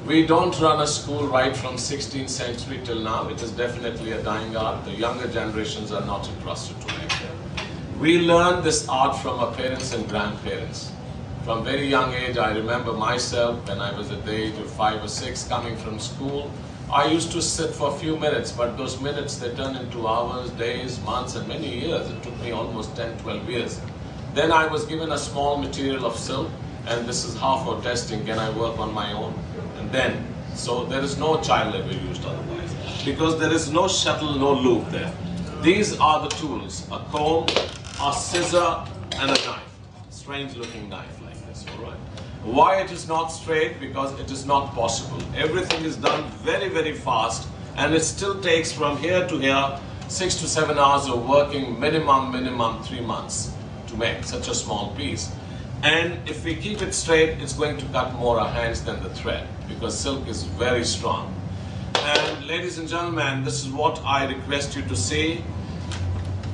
We don't run a school right from 16th century till now. It is definitely a dying art. The younger generations are not entrusted to it. We learn this art from our parents and grandparents. From very young age, I remember myself when I was at the age of 5 or 6 coming from school. I used to sit for a few minutes, but those minutes they turned into hours, days, months and many years. It took me almost 10, 12 years. Then I was given a small material of silk, and this is half for testing, can I work on my own? And then, so there is no child labor used otherwise, because there is no shuttle, no loop there. These are the tools, a comb, a scissor and a knife. Strange looking knife like this, all right? Why it is not straight? Because it is not possible. Everything is done very, very fast, and it still takes from here to here 6 to 7 hours of working, minimum 3 months to make such a small piece. And if we keep it straight, it's going to cut more our hands than the thread, because silk is very strong. And ladies and gentlemen, this is what I request you to see,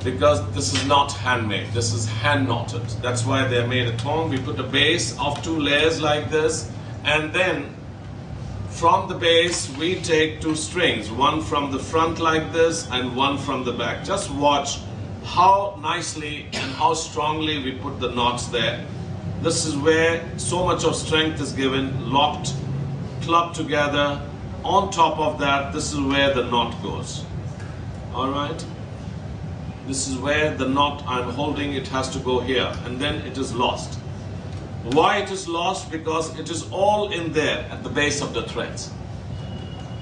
because this is not handmade, this is hand knotted. That's why they're made at home. We put a base of 2 layers like this, and then from the base we take 2 strings, one from the front like this and one from the back. Just watch how nicely and how strongly we put the knots there. This is where so much of strength is given, locked, clubbed together. On top of that, this is where the knot goes. All right? This is where the knot I'm holding, it has to go here, and then it is lost. Why it is lost? Because it is all in there at the base of the threads.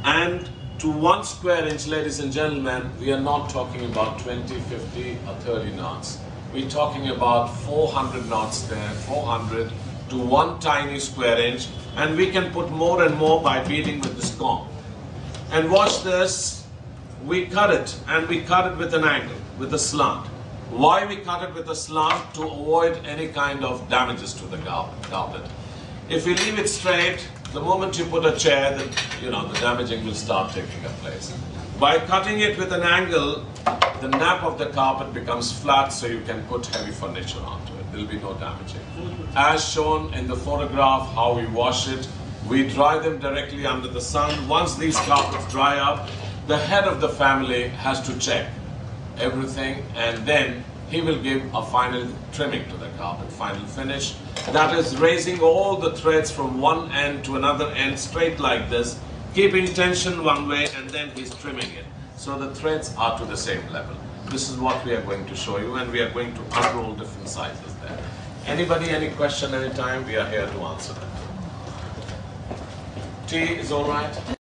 And to 1 square inch, ladies and gentlemen, we are not talking about 20, 50 or 30 knots. We're talking about 400 knots there, 400 to 1 tiny square inch, and we can put more and more by beating with this comb. And watch this, we cut it, and we cut it with an angle, with a slant. Why we cut it with a slant? To avoid any kind of damages to the carpet. If we leave it straight, the moment you put a chair, then the damaging will start taking place. By cutting it with an angle, the nap of the carpet becomes flat, so you can put heavy furniture onto it. There will be no damaging. As shown in the photograph, how we wash it, we dry them directly under the sun. Once these carpets dry up, the head of the family has to check everything, and then he will give a final trimming to the carpet, final finish. That is raising all the threads from one end to another end straight like this, keeping tension one way, and then he's trimming it. So the threads are to the same level. This is what we are going to show you, and we are going to unroll different sizes there. Anybody, any question, anytime, we are here to answer that. Tea is all right?